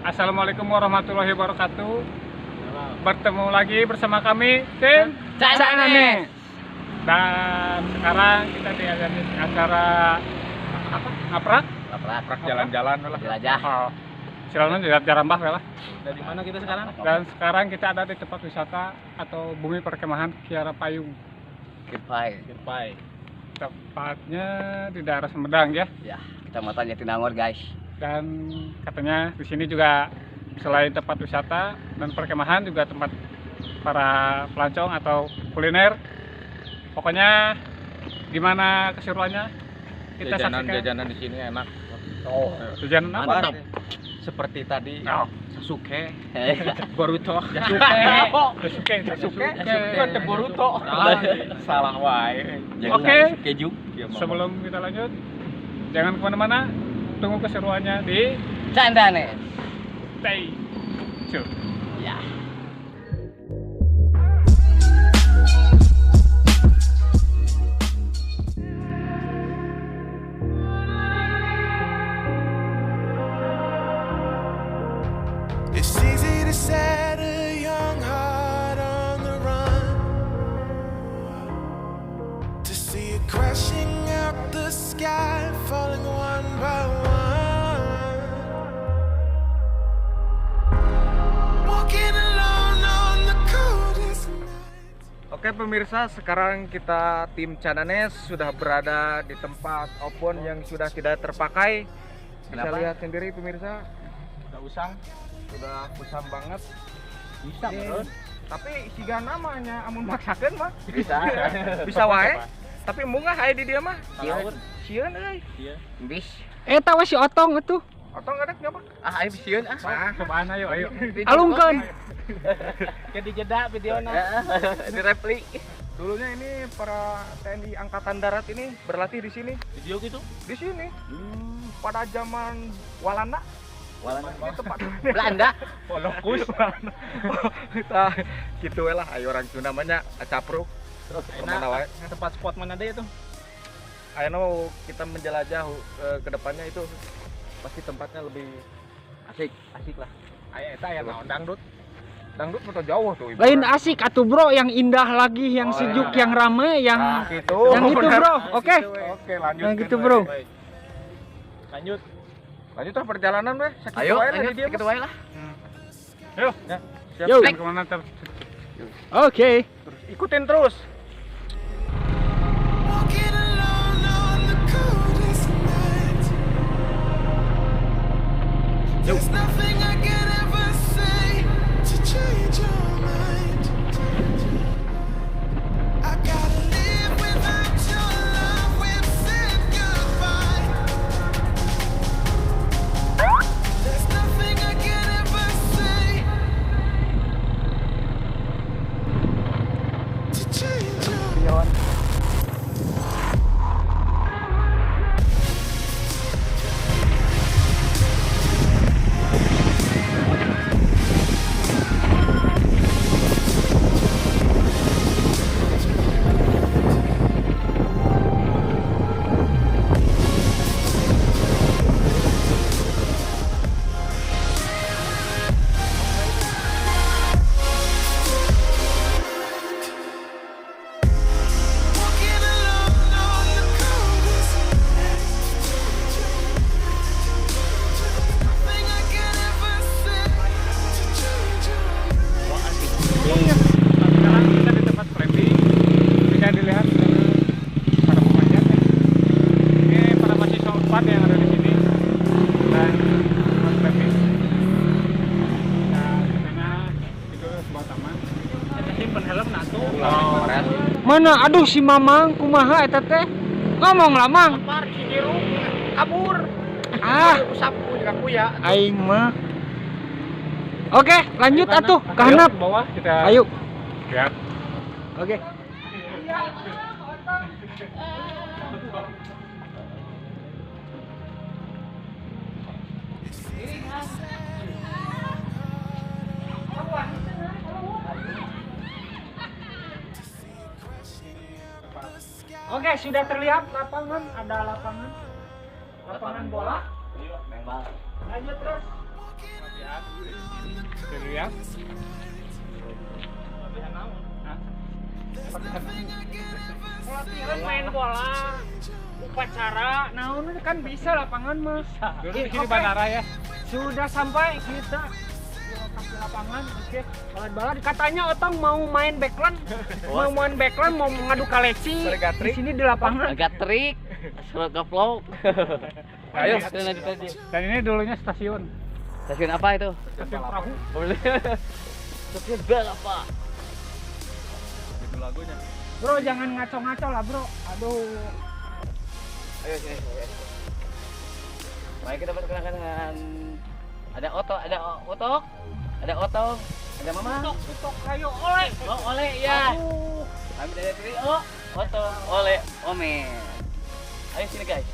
Assalamualaikum warahmatullahi wabarakatuh. Bertemu lagi bersama kami tim Cananes. Dan sekarang kita di acara apa? Ngaprak jalan-jalan lah. Jelajah. Oh, silakan jarambah lah. Dari mana kita sekarang? Dan sekarang kita ada di tempat wisata atau bumi perkemahan Kiara Payung. Kirpai. Tepatnya di daerah Sumedang ya. Ya, Kecamatan Jatinangor, guys. Dan katanya di sini juga selain tempat wisata dan perkemahan juga tempat para pelancong atau kuliner. Pokoknya gimana keseruannya kita saksikan. Jajanan di sini enak. Oh, Jajanan apa? Mantap. Seperti tadi Oh. Sasuke, Boruto. Sasuke. Ada Boruto. Salah wae. Oke. Keju. Sebelum kita lanjut, jangan kemana-mana. Tunggu keseruannya di Cananes. Stay Tune. Ya. It's easy to set a young heart on the run, to see it crashing out the sky, falling one by one, walking alone on the coldest night. Oke pemirsa, sekarang kita tim Cananes sudah berada di tempat open yang sudah tidak terpakai. Bisa Kenapa? lihat sendiri pemirsa, udah usang, udah kusam banget. Bisa, Ini, tapi siga namanya amun maksakeun mah Bisa. bisa wae. Tapi munggah aya di dia mah. Sieun. Sieun euy. Bis. Tahu si Otong itu. Otong ngadek apa? Ayo sieun ah. Cobaan ayo. Alungkeun. Jadi jeda videona. Di replik. Dulunya ini para TNI Angkatan Darat ini berlatih di sini. Video gitu. Di sini. Pada zaman Walanda. Di tempat Belanda. Polokus. Nah, gitu we lah ayo orang Sunda namanya capruk. Kemana wae? Tempat spot mana deh itu? Ayo mau kita menjelajah ke depannya itu pasti tempatnya lebih asik lah. Ayo eta aya naon dangdut. Dangdut foto jauh tuh. Ibu. Lain asik atuh bro, yang indah lagi, yang Oh, sejuk, iya. yang rame, yang Nah, gitu. yang gitu bro. Oke. Oke, lanjut. Yang gitu, bro. Lanjut. Lanjut lah perjalanan weh. Sakitu Ayo, wae lah di dia. kita wae lah. Yuk. Ya, siap. Yuk. Siap. Kemana Oke. Terus ikutin terus. Walking alone on the coldest night. There's nothing I can ever say to change your mind. I gotta live without your love. We've said goodbye. There's nothing I can ever say to change your mind. Walking alone on the coldest night. Nothing I can ever say to change your mind. Sekarang kita di tempat camping. Bisa dilihat para pemanjat ya. Ini para mahasiswa Unpad yang ada di sini. Dan tempat camping. Nah, katanya itu sebuah taman. Kita simpen helm natu. Mana? Aduh si Mamang kumaha eta teh? Ngomong lah Mang. Par Cigiru kabur. Ah, Sapu aku ya. aing mah. Oke, lanjut Ayo, atuh kanan. ke handap. Ayo, bawah kita. Ayo. Ya. Oke. Oke, sudah terlihat lapangan, ada lapangan bola. Memang. Lanjut terus. latihan. Latihan naon? Hah? Latihan. Latihan main bola. Upacara. Naon kan bisa lapangan mah. Dulu di sini bandara ya. Sudah sampai kita di lokasi lapangan. Oke. Balad-balad katanya Otong mau main backland. Mau main backland, mau mengadu kaleci. Di sini di lapangan. Agak trik, asal vlog. Ayo. Kita lanjut aja. Dan ini dulunya stasiun. Stasiun apa itu? Stasiun perahu. Boleh. Stasiun apa? Itu lagunya. Bro, jangan ngaco-ngaco lah, Bro. Aduh. Ayo sini. Mari kita perkenalkan dengan ada Oto, ada Mama. Tutok kayu oleh. Oh, Ole ya. Aduh. Kami dari trio Oto, Ole, Omen. Ayo sini guys.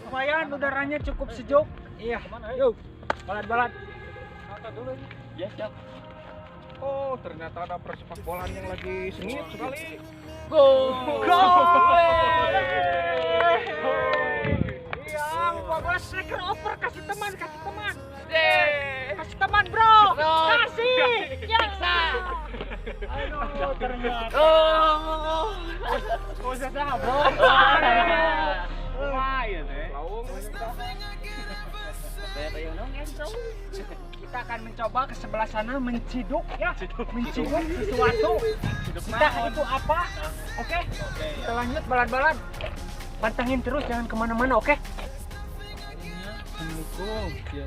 Supaya udaranya cukup sejuk. Iya. Yuk. Balad-balad. Angkat dulu ini. Ya, siap. Oh, ternyata ada persepak bola yang lagi sengit sekali. Go! Yang bagus striker over kasih teman. Yeay! Kasih teman, Bro. Bro. Kasih. Ya. Aduh, ternyata. Oh! Kau sudah, Bro. Lumayan ya. Lawung. Kayak nongeng tuh. Kita akan mencoba ke sebelah sana menciduk ya. Menciduk sesuatu. Entah itu apa. Oke. Kita lanjut balad-balad. Pantengin terus jangan kemana-mana, oke? Assalamualaikum. Ya.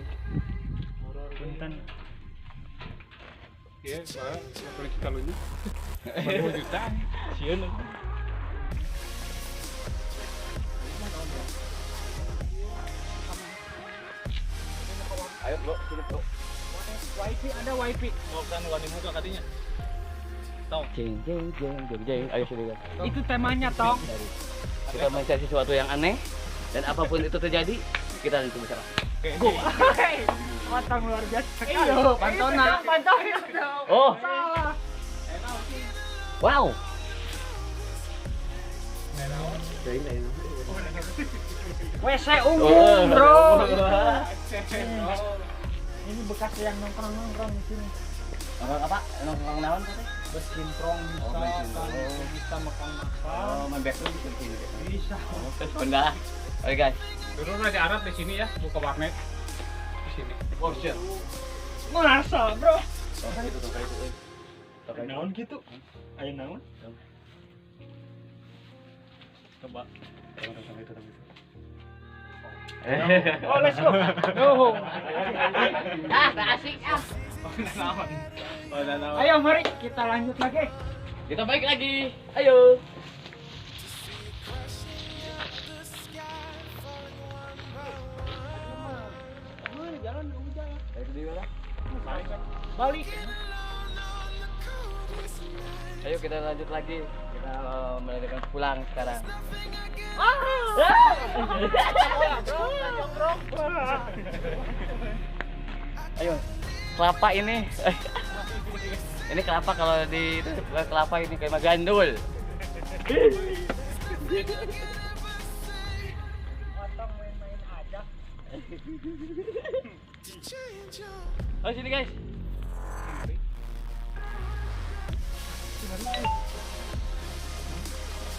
Punten. Iya, Pak. Boleh kita lunjuk. 40 juta. Sieun. Ayo, Bro, sini, Bro. Wifi ada wifi. Mau kan wani muka kadinya. Jeng. Ayo sini, guys. Itu temanya, Tong. Kita mencari sesuatu yang aneh dan apapun itu terjadi, kita lanjut bicara. Go. Matang luar biasa. Iyo, Pantona. Oh, Salah. wow. WC umum, Bro. Oh. Ini bekas yang nongkrong di sini. Apa? Nongkrong naon tadi? Bersimprong bisa, Oh, bersimprong. kan, bisa makan-makan. Oh, main back di sini. Bisa. Terus benda. Oke, guys. Dulu Raja Arab di sini ya, buka warnet di sini. Oh, shit. Masa, Bro? Naon gitu? Ayo naon? Coba. Oh, let's go. Go. Tak asik ah. Ayo, mari kita lanjut lagi. Kita balik lagi. Ayo. Jalan hujan. Balik. Balik. Ayo kita lanjut lagi. Kita melanjutkan pulang sekarang. Ayo. Kelapa ini. Ini kelapa kalau di kelapa ini kayak magandul. Otong main-main aja. Oh sini guys.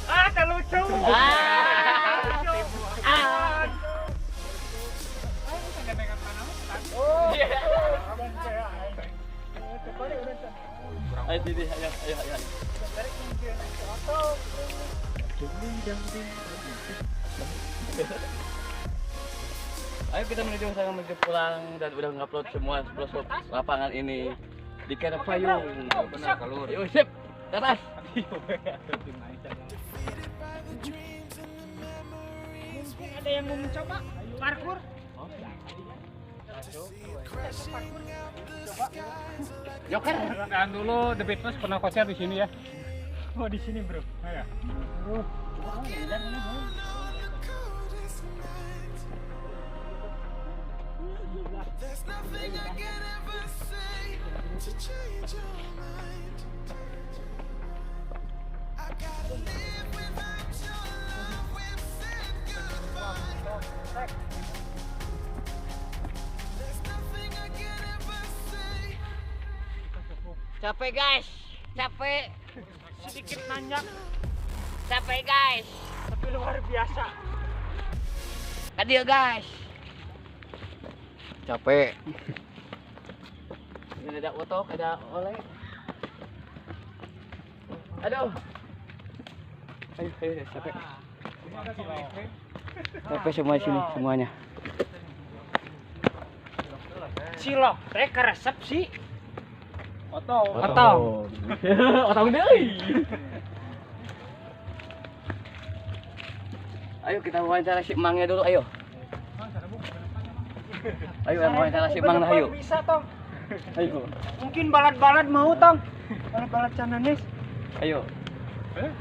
Ah, terlucu. Oh. Ayo sini, ayo. Ayo kita menuju sana menuju pulang dan udah ngupload semua vlog lapangan ini di Kera Payung. Benar kalur. Yuk sip, ke atas. Mungkin ada yang mau mencoba parkour. Joker. Dan dulu The Beatles pernah konser di sini ya. Oh, di sini, Bro. Ya. There's nothing I can ever say to change your mind. I gotta live without your love. We've said goodbye. There's nothing I can ever say Capek guys, capek. Sedikit nanjak, Capek guys. tapi luar biasa. Adil guys. Capek. Ini ada otok, ada oleh. Aduh. Ayo, capek. Capek semua sini, semuanya. Cilok teh karesep sih. Otong. Otong deui. Ayo kita wawancara si Emangnya dulu, ayo. Ayo wawancara si Emang dah, ayo. Bisa tong. Ayo. Mungkin balad-balad mau tong. Balad-balad Cananes. Ayo.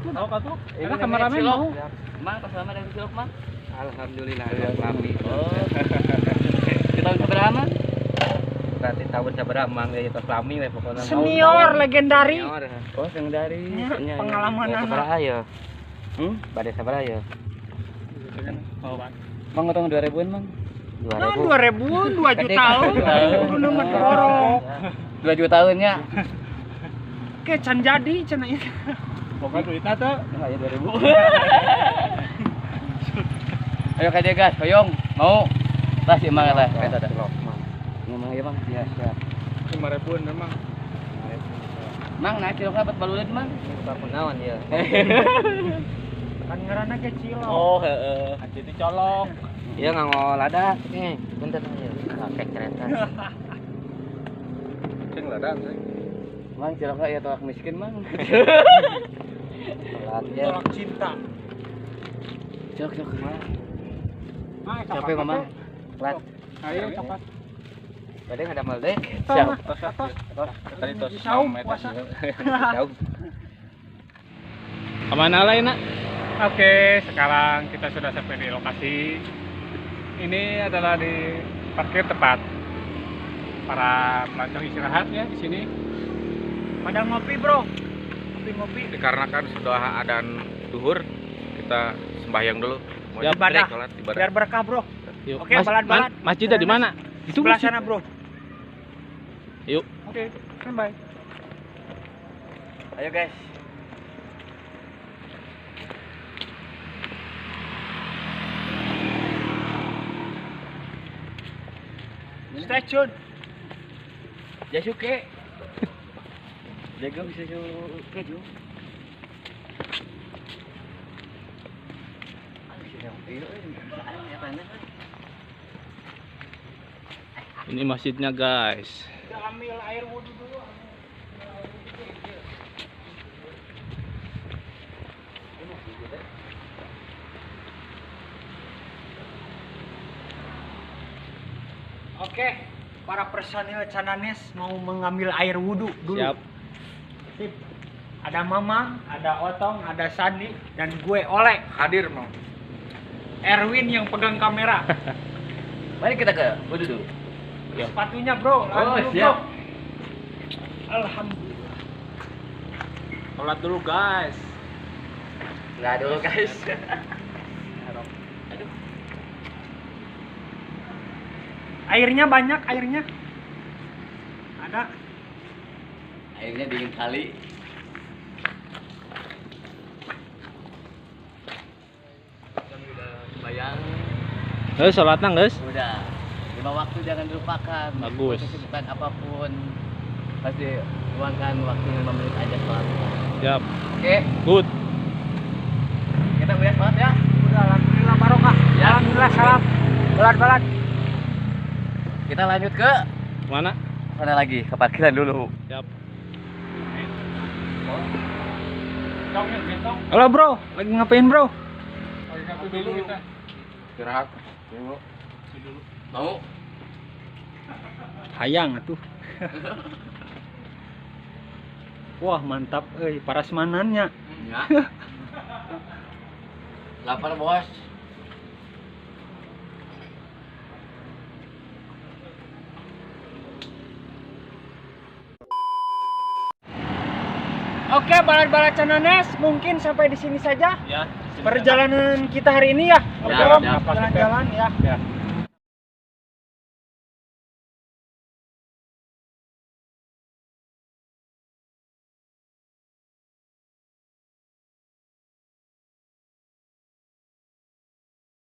Tahu kan tuh? Ini kameramen Cilok. mau. Mang, pas lama dari Cilok, Mang. Alhamdulillah ada kami. Oh. Kita berapa? Berarti tahun sabar mang ya tos lami we pokoknya. Senior legendari. Oh, yang dari Ya, pengalaman anak. Sabaraha ya? Bade sabaraha ya? Oh, Bang. Mang ngotong 2000-an, Mang. Nah, 2000, 2 juta tahun. Nomor borong. 2 juta tahunnya. Oke, can jadi cenah ieu. Pokoknya duitnya tuh. Enggak ya 2000. Ayo kaje gas, hoyong. Mau. Lah si Mang lah, eta dah. Ngomong ya, Mang. Iya, siap. 5.000 memang. Mang, naik cilok dapat balulit, Mang. Kita penawan ya. Kan ngaranna ge cilok. Oh, heeh. Jadi colok. Iya nganggo lada. Bentar aja. Kakek kereta. Cing lada sih. Mang cilok ya tolak miskin, Mang. Ladanya. Tolak cinta. Cilok, cilok. Ah, Capek, Mama. Kelas. Ayo cepat. Tadi ada maldek. Siap. Tadi tos Saum, puasa. Jauh. Kemana lain nak? Oke, sekarang kita sudah sampai di lokasi. Ini adalah di parkir tempat para pelancong istirahat ya di sini. Pada ngopi, Bro. Ngopi-ngopi. Dikarenakan sudah adzan zuhur, kita sembahyang dulu. Mau Ya, ibadah. sholat ibadah. Biar berkah, Bro. Yuk. Oke, balad-balad. Masjidnya di mana? Di sebelah sana, Bro. Yuk. Oke, bye. Ayo, guys. Stay tune. Jasuke. Jaga bisa Jasuke juga. Ini masjidnya guys. Kita ambil air wudhu dulu. Oke, para personil Cananes mau mengambil air wudhu dulu. Siap. Sip. Ada Mamang, ada Otong, ada Sandi, dan gue Oleh. Hadir mau. Erwin yang pegang kamera. Mari kita ke wudhu dulu. Sepatunya, Bro. Lalu dulu, siap. Bro. Alhamdulillah. Sholat dulu guys. Enggak dulu, guys. Airnya banyak, airnya. Ada. Airnya dingin kali. Bayang. Sholatnya guys. Udah. 5 waktu jangan dilupakan. Bagus. Kesibukan apapun pasti luangkan waktu 5 menit aja sholat. Siap. Oke, Good. kita mulai sholat ya. Udah, alhamdulillah barokah. Ya. Alhamdulillah salam. Balad-balad. Kita lanjut ke Mana? sana lagi, ke parkiran dulu. Siap. Halo, Bro. Lagi ngapain, Bro? Dulu kita. Istirahat. Mau? Hayang atuh. Wah, mantap euy, parasmanannya. Ya. Lapar, Bos. Oke, balad-balad Cananes mungkin sampai di sini saja Ya. perjalanan kita hari ini ya. Ya, Jalan-jalan ya.